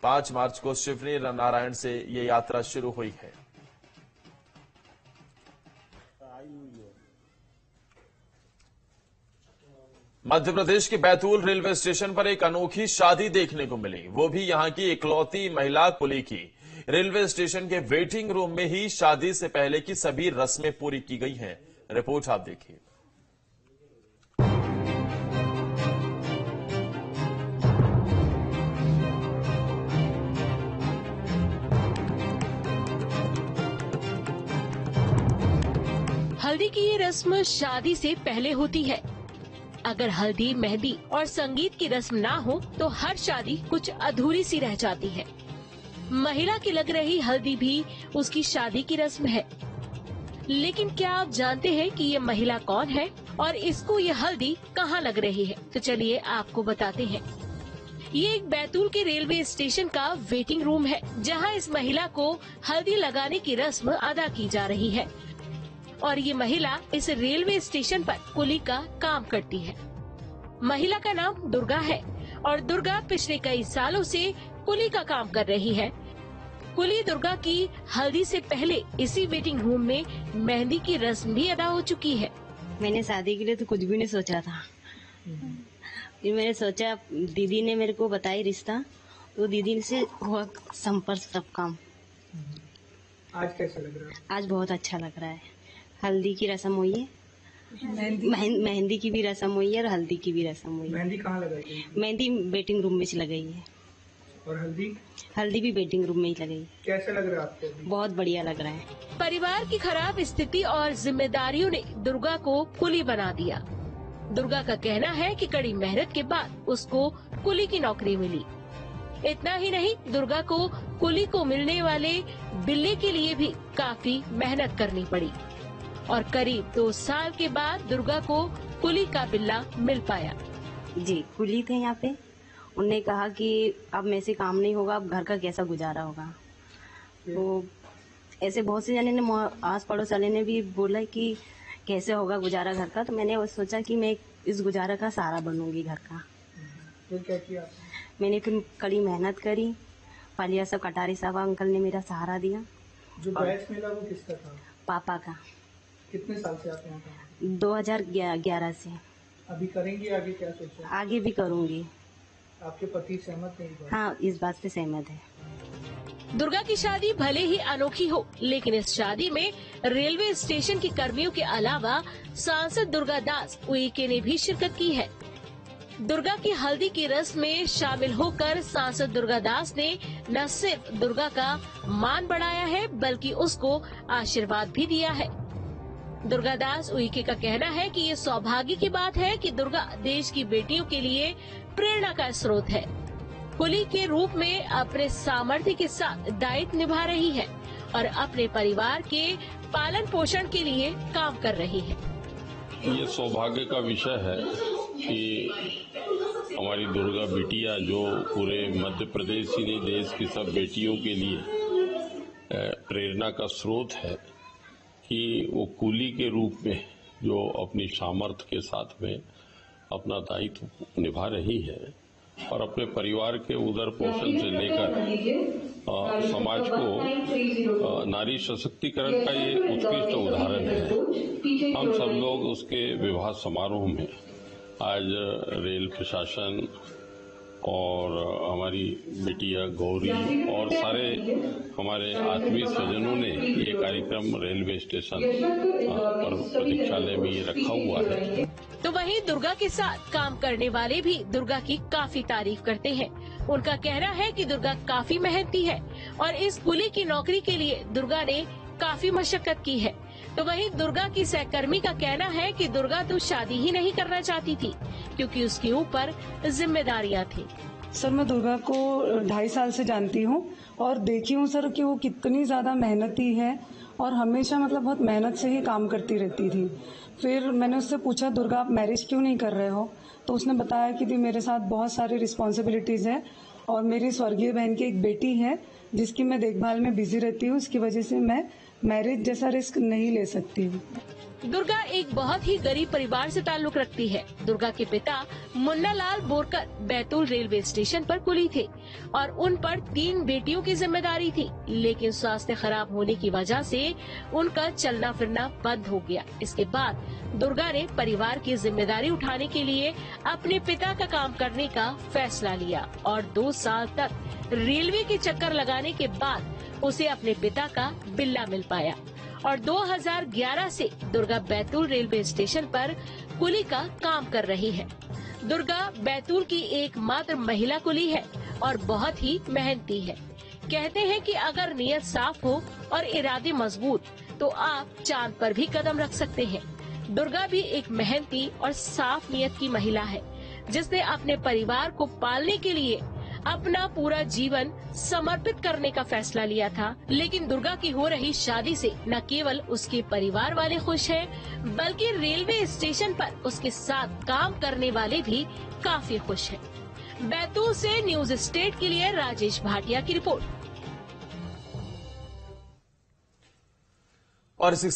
5 मार्च को शिवनी नारायण से ये यात्रा शुरू हुई है। मध्य प्रदेश के बैतूल रेलवे स्टेशन पर एक अनोखी शादी देखने को मिली, वो भी यहां की इकलौती महिला कुली की। रेलवे स्टेशन के वेटिंग रूम में ही शादी से पहले की सभी रस्में पूरी की गई हैं। रिपोर्ट आप देखिए। हल्दी की ये रस्म शादी से पहले होती है। अगर हल्दी, मेहंदी और संगीत की रस्म ना हो तो हर शादी कुछ अधूरी सी रह जाती है। महिला की लग रही हल्दी भी उसकी शादी की रस्म है। लेकिन क्या आप जानते हैं कि ये महिला कौन है और इसको ये हल्दी कहाँ लग रही है? तो चलिए आपको बताते हैं। ये एक बैतूल के रेलवे स्टेशन का वेटिंग रूम है, जहाँ इस महिला को हल्दी लगाने की रस्म अदा की जा रही है। और ये महिला इस रेलवे स्टेशन पर कुली का काम करती है। महिला का नाम दुर्गा है और दुर्गा पिछले कई सालों से कुली का काम कर रही है। कुली दुर्गा की हल्दी से पहले इसी वेटिंग रूम में मेहंदी की रस्म भी अदा हो चुकी है। मैंने शादी के लिए तो कुछ भी नहीं सोचा था। फिर मैंने सोचा, दीदी ने मेरे को बताई रिश्ता, तो दीदी से हुआ संपर्क सब काम। आज कैसा लग रहा है? आज बहुत अच्छा लग रहा है। हल्दी की रस्म हुई है, मेहंदी की भी रस्म हुई है और हल्दी की भी रस्म हुई है। मेहंदी कहाँ लगाई? मेहंदी वेटिंग रूम में से लगाई है। और हल्दी? हल्दी भी वेटिंग रूम में ही लगाई। कैसा लग रहा है आपको? बहुत बढ़िया लग रहा है। परिवार की खराब स्थिति और जिम्मेदारियों ने दुर्गा को कुली बना दिया। दुर्गा का कहना है कि कड़ी मेहनत के बाद उसको कुली की नौकरी मिली। इतना ही नहीं, दुर्गा को कुली को मिलने वाले बिल्ले के लिए भी काफी मेहनत करनी पड़ी और करीब 2 साल के बाद दुर्गा को कुली का बिल्ला मिल पाया। जी, कुली थे यहाँ पे। उन्होंने कहा कि अब मेरे से काम नहीं होगा, अब घर का कैसा गुजारा होगा। तो ऐसे बहुत से जने ने, आस पड़ोस वाले ने भी बोला कि कैसे होगा गुजारा घर का। तो मैंने वो सोचा कि मैं इस गुजारा का सहारा बनूंगी घर का। फिर क्या किया? मैंने फिर कड़ी मेहनत करी। पालिया सब कटारी साहब अंकल ने मेरा सहारा दिया। जो बैच मिला वो किसका था? पापा का। कितने साल से आप यहाँ पे? 2011 से। अभी करेंगी आगे, क्या सोचा? आगे भी करूंगी। आपके पति सहमत नहीं? हाँ, इस बात से सहमत है। दुर्गा की शादी भले ही अनोखी हो, लेकिन इस शादी में रेलवे स्टेशन के कर्मियों के अलावा सांसद दुर्गा दास उइके ने भी शिरकत की है। दुर्गा की हल्दी की रस्म में शामिल होकर सांसद दुर्गा दास ने न सिर्फ दुर्गा का मान बढ़ाया है, बल्कि उसको आशीर्वाद भी दिया है। दुर्गा दास उइके का कहना है कि ये सौभाग्य की बात है कि दुर्गा देश की बेटियों के लिए प्रेरणा का स्रोत है। कुली के रूप में अपने सामर्थ्य के साथ दायित्व निभा रही है और अपने परिवार के पालन पोषण के लिए काम कर रही है। ये सौभाग्य का विषय है कि हमारी दुर्गा बिटिया, जो पूरे मध्य प्रदेश ही नहीं देश की सब बेटियों के लिए प्रेरणा का स्रोत है, कि वो कुली के रूप में जो अपनी सामर्थ्य के साथ में अपना दायित्व निभा रही है और अपने परिवार के उदर पोषण से लेकर समाज को नारी सशक्तिकरण का ये उत्कृष्ट उदाहरण है। हम सब लोग उसके विवाह समारोह में आज रेल प्रशासन और हमारी बिटिया गौरी और सारे हमारे आत्मीय स्वजनों ने ये कार्यक्रम रेलवे स्टेशन पर प्रतीक्षालय में ये रखा हुआ है। तो वहीं दुर्गा के साथ काम करने वाले भी दुर्गा की काफी तारीफ करते हैं। उनका कहना है कि दुर्गा काफी मेहनती है और इस कुली की नौकरी के लिए दुर्गा ने काफी मशक्कत की है। तो वहीं दुर्गा की सहकर्मी का कहना है कि दुर्गा तो शादी ही नहीं करना चाहती थी, क्योंकि उसके ऊपर जिम्मेदारियां थी। सर, मैं दुर्गा को 2.5 साल से जानती हूँ और देखी हूँ सर कि वो कितनी ज्यादा मेहनती है और हमेशा मतलब बहुत मेहनत से ही काम करती रहती थी। फिर मैंने उससे पूछा, दुर्गा आप मैरिज क्यों नहीं कर रहे हो? तो उसने बताया कि मेरे साथ बहुत सारी रिस्पॉन्सिबिलिटीज है और मेरी स्वर्गीय बहन की एक बेटी है जिसकी मैं देखभाल में बिजी रहती हूँ, इसकी वजह से मैं मैरिज जैसा रिस्क नहीं ले सकती हूँ। दुर्गा एक बहुत ही गरीब परिवार से ताल्लुक रखती है। दुर्गा के पिता मुन्ना लाल बोरकर बैतूल रेलवे स्टेशन पर कुली थे और उन पर 3 बेटियों की जिम्मेदारी थी, लेकिन स्वास्थ्य खराब होने की वजह से उनका चलना फिरना बंद हो गया। इसके बाद दुर्गा ने परिवार की जिम्मेदारी उठाने के लिए अपने पिता का काम करने का फैसला लिया और 2 साल तक रेलवे के चक्कर लगाने के बाद उसे अपने पिता का बिल्ला मिल पाया और 2011 से दुर्गा बैतूल रेलवे स्टेशन पर कुली का काम कर रही है। दुर्गा बैतूल की एकमात्र महिला कुली है और बहुत ही मेहनती है। कहते हैं कि अगर नीयत साफ हो और इरादे मजबूत तो आप चांद पर भी कदम रख सकते हैं। दुर्गा भी एक मेहनती और साफ नीयत की महिला है, जिसने अपने परिवार को पालने के लिए अपना पूरा जीवन समर्पित करने का फैसला लिया था। लेकिन दुर्गा की हो रही शादी से न केवल उसके परिवार वाले खुश हैं, बल्कि रेलवे स्टेशन पर उसके साथ काम करने वाले भी काफी खुश हैं। बैतूल से न्यूज स्टेट के लिए राजेश भाटिया की रिपोर्ट। और इसी